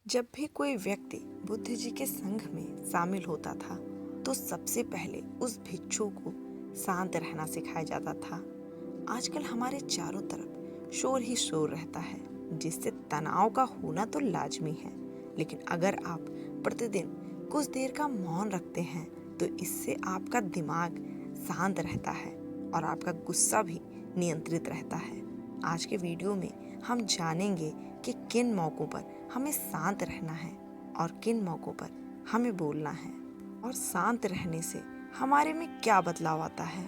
जब भी कोई व्यक्ति बुद्ध जी के संघ में शामिल होता था तो सबसे पहले उस भिक्षु को शांत रहना सिखाया जाता था। आजकल हमारे चारों तरफ शोर ही शोर रहता है, जिससे तनाव का होना तो लाजमी है। लेकिन अगर आप प्रतिदिन कुछ देर का मौन रखते हैं तो इससे आपका दिमाग शांत रहता है और आपका गुस्सा भी नियंत्रित रहता है। आज के वीडियो में हम जानेंगे कि किन मौक़ों पर हमें शांत रहना है और किन मौक़ों पर हमें बोलना है, और शांत रहने से हमारे में क्या बदलाव आता है।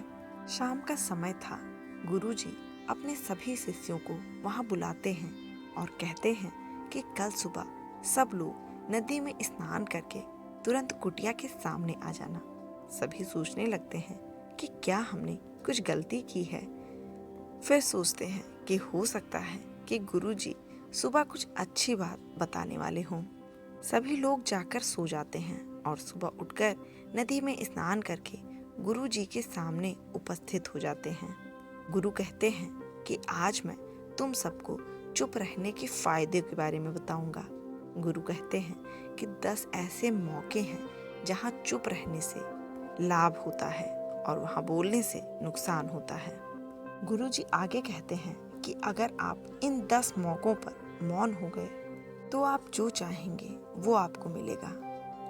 शाम का समय था। गुरुजी अपने सभी शिष्यों को वहाँ बुलाते हैं और कहते हैं कि कल सुबह सब लोग नदी में स्नान करके तुरंत कुटिया के सामने आ जाना। सभी सोचने लगते हैं कि क्या हमने कुछ गलती की है। फिर सोचते हैं कि हो सकता है कि गुरुजी सुबह कुछ अच्छी बात बताने वाले हों। सभी लोग जाकर सो जाते हैं और सुबह उठकर नदी में स्नान करके गुरुजी के सामने उपस्थित हो जाते हैं। गुरु कहते हैं कि आज मैं तुम सबको चुप रहने के फायदे के बारे में बताऊंगा। गुरु कहते हैं कि 10 ऐसे मौके हैं जहां चुप रहने से लाभ होता है और वहां बोलने से नुकसान होता है। गुरुजी आगे कहते हैं कि अगर आप इन 10 मौकों पर मौन हो गए तो आप जो चाहेंगे वो आपको मिलेगा।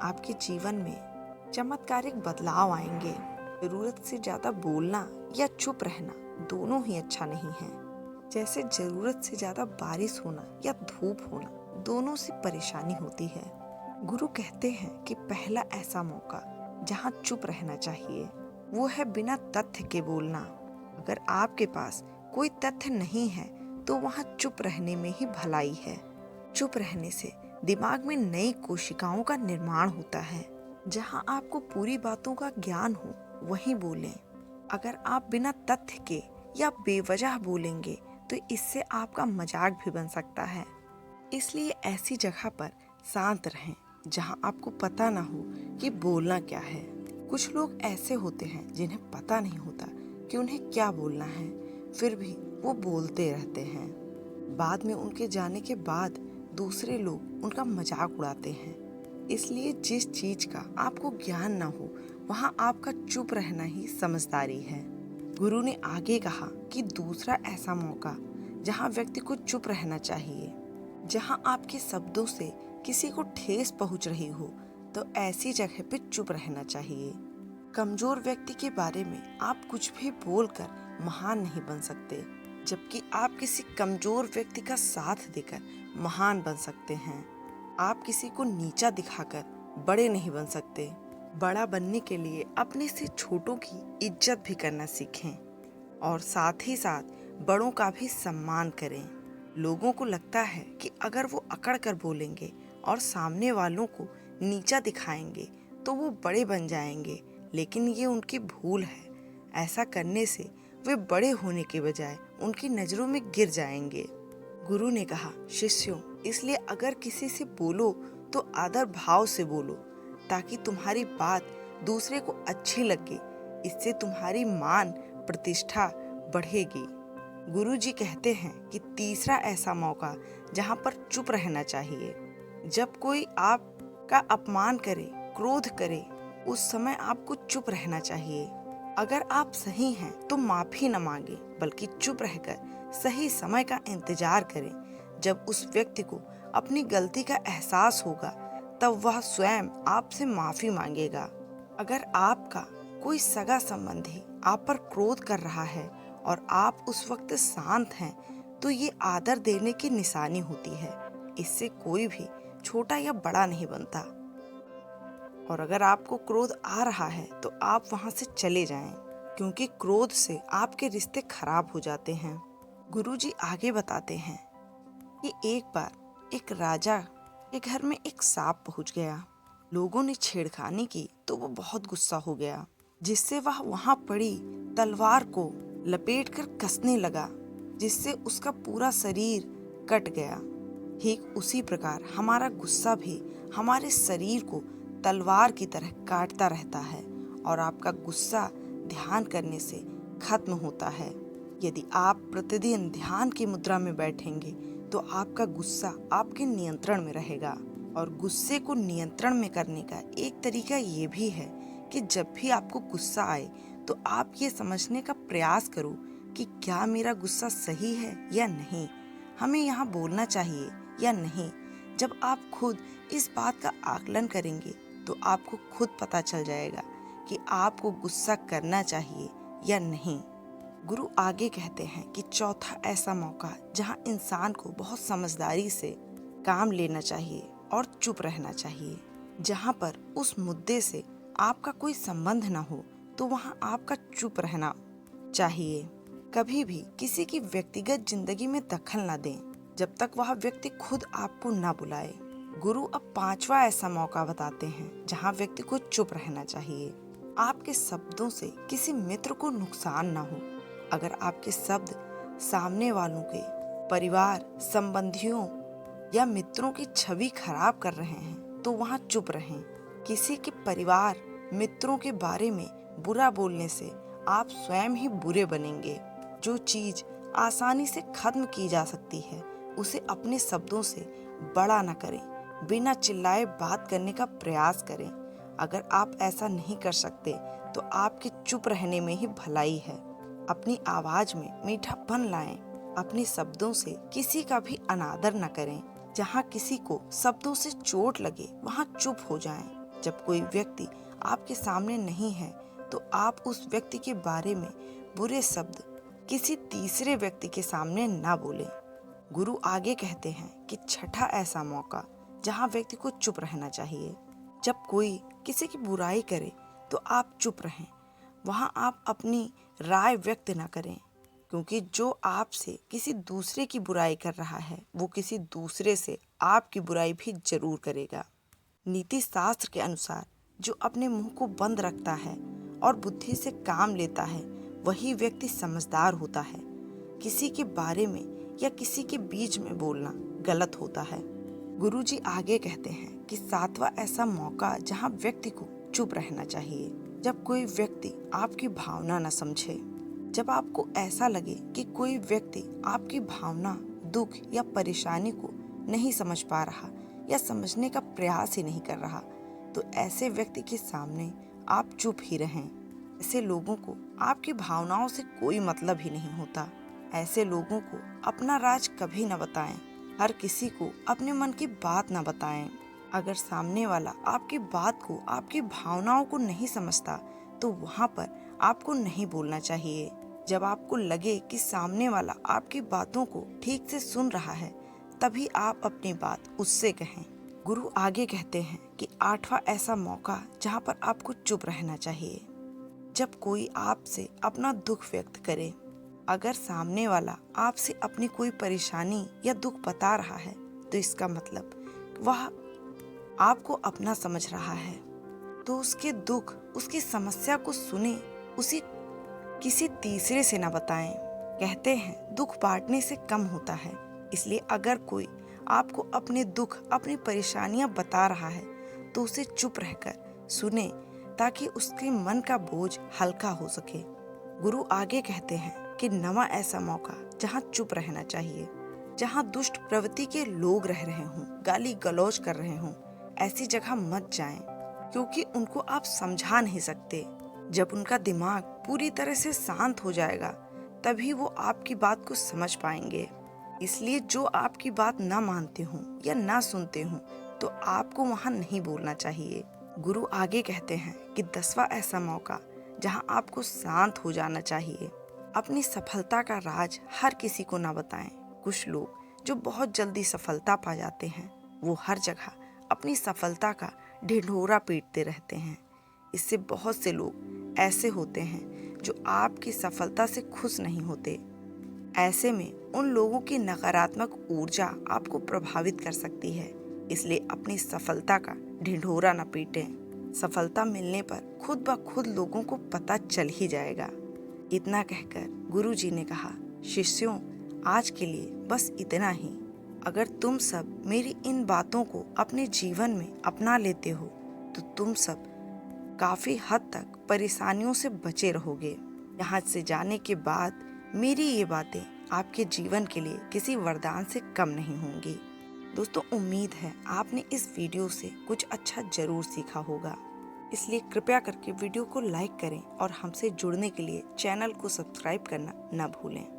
आपके जीवन में चमत्कारिक बदलाव आएंगे। जरूरत से ज्यादा बोलना या चुप रहना दोनों ही अच्छा नहीं है। जैसे जरूरत से ज्यादा बारिश होना या धूप होना, दोनों से परेशानी होती है। गुरु कहते हैं कि पहला ऐसा मौका जहाँ चुप रहना चाहिए वो है बिना तथ्य के बोलना। अगर आपके पास कोई तथ्य नहीं है तो वहाँ चुप रहने में ही भलाई है। चुप रहने से दिमाग में नई कोशिकाओं का निर्माण होता है। जहाँ आपको पूरी बातों का ज्ञान हो वहीं बोलें। अगर आप बिना तथ्य के या बेवजह बोलेंगे तो इससे आपका मजाक भी बन सकता है। इसलिए ऐसी जगह पर शांत रहें जहाँ आपको पता ना हो कि बोलना क्या है। कुछ लोग ऐसे होते हैं जिन्हें पता नहीं होता कि उन्हें क्या बोलना है, फिर भी वो बोलते रहते हैं। बाद में उनके जाने के बाद दूसरे लोग उनका मजाक उड़ाते हैं। इसलिए जिस चीज का आपको ज्ञान ना हो वहाँ आपका चुप रहना ही समझदारी है। गुरु ने आगे कहा कि दूसरा ऐसा मौका जहाँ व्यक्ति को चुप रहना चाहिए, जहाँ आपके शब्दों से किसी को ठेस पहुँच रही हो तो ऐसी जगह पे चुप रहना चाहिए। कमजोर व्यक्ति के बारे में आप कुछ भी बोलकर महान नहीं बन सकते, जबकि आप किसी कमजोर व्यक्ति का साथ देकर महान बन सकते हैं। आप किसी को नीचा दिखाकर बड़े नहीं बन सकते। बड़ा बनने के लिए अपने से छोटों की इज्जत भी करना सीखें और साथ ही साथ बड़ों का भी सम्मान करें। लोगों को लगता है कि अगर वो अकड़ कर बोलेंगे और सामने वालों को नीचा दिखाएंगे तो वो बड़े बन जाएंगे, लेकिन ये उनकी भूल है। ऐसा करने से वे बड़े होने के बजाय उनकी नजरों में गिर जाएंगे। गुरु ने कहा, शिष्यों, इसलिए अगर किसी से बोलो तो आदर भाव से बोलो ताकि तुम्हारी बात दूसरे को अच्छी लगे। इससे तुम्हारी मान प्रतिष्ठा बढ़ेगी। गुरु जी कहते हैं कि तीसरा ऐसा मौका जहाँ पर चुप रहना चाहिए, जब कोई आपका अपमान करे, क्रोध करे, उस समय आपको चुप रहना चाहिए। अगर आप सही हैं तो माफी न मांगे, बल्कि चुप रहकर सही समय का इंतजार करें। जब उस व्यक्ति को अपनी गलती का एहसास होगा तब वह स्वयं आपसे माफी मांगेगा। अगर आपका कोई सगा संबंधी आप पर क्रोध कर रहा है और आप उस वक्त शांत हैं तो ये आदर देने की निशानी होती है। इससे कोई भी छोटा या बड़ा नहीं बनता। और अगर आपको क्रोध आ रहा है तो आप वहां से चले जाएं, क्योंकि क्रोध से आपके रिश्ते खराब हो जाते हैं। गुरुजी आगे बताते हैं कि एक बार एक राजा के घर में एक सांप पहुंच गया। लोगों ने छेड़खानी की तो वो बहुत गुस्सा हो गया, जिससे वह वहां पड़ी तलवार को लपेटकर कसने लगा, जिससे उसका पूरा शरीर कट गया। ठीक उसी प्रकार हमारा गुस्सा भी हमारे शरीर को तलवार की तरह काटता रहता है और आपका गुस्सा ध्यान करने से खत्म होता है। यदि आप प्रतिदिन ध्यान की मुद्रा में बैठेंगे तो आपका गुस्सा आपके नियंत्रण में रहेगा। और गुस्से को नियंत्रण में करने का एक तरीका ये भी है कि जब भी आपको गुस्सा आए तो आप ये समझने का प्रयास करो कि क्या मेरा गुस्सा सही है या नहीं, हमें यहाँ बोलना चाहिए या नहीं। जब आप खुद इस बात का आकलन करेंगे तो आपको खुद पता चल जाएगा कि आपको गुस्सा करना चाहिए या नहीं। गुरु आगे कहते हैं कि चौथा ऐसा मौका जहां इंसान को बहुत समझदारी से काम लेना चाहिए और चुप रहना चाहिए। जहां पर उस मुद्दे से आपका कोई संबंध न हो तो वहां आपका चुप रहना चाहिए। कभी भी किसी की व्यक्तिगत जिंदगी में दखल न दें जब तक वह व्यक्ति खुद आपको न बुलाए। गुरु अब पांचवा ऐसा मौका बताते हैं जहां व्यक्ति को चुप रहना चाहिए। आपके शब्दों से किसी मित्र को नुकसान न हो। अगर आपके शब्द सामने वालों के परिवार, संबंधियों या मित्रों की छवि खराब कर रहे हैं तो वहां चुप रहें। किसी के परिवार, मित्रों के बारे में बुरा बोलने से आप स्वयं ही बुरे बनेंगे। जो चीज आसानी से खत्म की जा सकती है उसे अपने शब्दों से बड़ा न करें। बिना चिल्लाए बात करने का प्रयास करें। अगर आप ऐसा नहीं कर सकते तो आपके चुप रहने में ही भलाई है। अपनी आवाज में मीठापन लाएं। अपने शब्दों से किसी का भी अनादर न करें। जहाँ किसी को शब्दों से चोट लगे वहाँ चुप हो जाएं। जब कोई व्यक्ति आपके सामने नहीं है तो आप उस व्यक्ति के बारे में बुरे शब्द किसी तीसरे व्यक्ति के सामने ना बोलें। गुरु आगे कहते हैं कि छठा ऐसा मौका जहाँ व्यक्ति को चुप रहना चाहिए। जब कोई किसी की बुराई करे तो आप चुप रहें। वहाँ आप अपनी राय व्यक्त न करें, क्योंकि जो आपसे किसी दूसरे की बुराई कर रहा है वो किसी दूसरे से आपकी बुराई भी जरूर करेगा। नीति शास्त्र के अनुसार जो अपने मुंह को बंद रखता है और बुद्धि से काम लेता है वही व्यक्ति समझदार होता है। किसी के बारे में या किसी के बीच में बोलना गलत होता है। गुरुजी आगे कहते हैं कि सातवां ऐसा मौका जहां व्यक्ति को चुप रहना चाहिए। जब कोई व्यक्ति आपकी भावना न समझे, जब आपको ऐसा लगे कि कोई व्यक्ति आपकी भावना, दुख या परेशानी को नहीं समझ पा रहा या समझने का प्रयास ही नहीं कर रहा, तो ऐसे व्यक्ति के सामने आप चुप ही रहें। ऐसे लोगों को आपकी भावनाओं से कोई मतलब ही नहीं होता। ऐसे लोगों को अपना राज कभी न बताएं। हर किसी को अपने मन की बात न बताएं। अगर सामने वाला आपकी बात को, आपकी भावनाओं को नहीं समझता तो वहाँ पर आपको नहीं बोलना चाहिए। जब आपको लगे कि सामने वाला आपकी बातों को ठीक से सुन रहा है तभी आप अपनी बात उससे कहें। गुरु आगे कहते हैं कि आठवां ऐसा मौका जहाँ पर आपको चुप रहना चाहिए। जब कोई आपसे अपना दुख व्यक्त करे, अगर सामने वाला आपसे अपनी कोई परेशानी या दुख बता रहा है तो इसका मतलब वह आपको अपना समझ रहा है, तो उसके दुख, उसकी समस्या को सुने, उसी किसी तीसरे से ना बताएं। कहते हैं दुख बांटने से कम होता है। इसलिए अगर कोई आपको अपने दुख, अपनी परेशानियां बता रहा है तो उसे चुप रहकर सुने ताकि उसके मन का बोझ हल्का हो सके। गुरु आगे कहते हैं कि नवा ऐसा मौका जहां चुप रहना चाहिए, जहां दुष्ट प्रवृत्ति के लोग रह रहे हों, गाली गलौज कर रहे हों, ऐसी जगह मत जाएं, क्योंकि उनको आप समझा नहीं सकते। जब उनका दिमाग पूरी तरह से शांत हो जाएगा तभी वो आपकी बात को समझ पाएंगे। इसलिए जो आपकी बात ना मानते हों या ना सुनते हों तो आपको वहां नहीं बोलना चाहिए। गुरु आगे कहते हैं कि 10वां ऐसा मौका जहां आपको शांत हो जाना चाहिए। अपनी सफलता का राज हर किसी को ना बताएं। कुछ लोग जो बहुत जल्दी सफलता पा जाते हैं वो हर जगह अपनी सफलता का ढिंढोरा पीटते रहते हैं। इससे बहुत से लोग ऐसे होते हैं जो आपकी सफलता से खुश नहीं होते। ऐसे में उन लोगों की नकारात्मक ऊर्जा आपको प्रभावित कर सकती है। इसलिए अपनी सफलता का ढिंढोरा न पीटें। सफलता मिलने पर खुद ब खुद लोगों को पता चल ही जाएगा। इतना कहकर गुरु जी ने कहा, शिष्यों, आज के लिए बस इतना ही। अगर तुम सब मेरी इन बातों को अपने जीवन में अपना लेते हो तो तुम सब काफी हद तक परेशानियों से बचे रहोगे। यहाँ से जाने के बाद मेरी ये बातें आपके जीवन के लिए किसी वरदान से कम नहीं होंगी। दोस्तों, उम्मीद है आपने इस वीडियो से कुछ अच्छा जरूर सीखा होगा। इसलिए कृपया करके वीडियो को लाइक करें और हमसे जुड़ने के लिए चैनल को सब्सक्राइब करना न भूलें।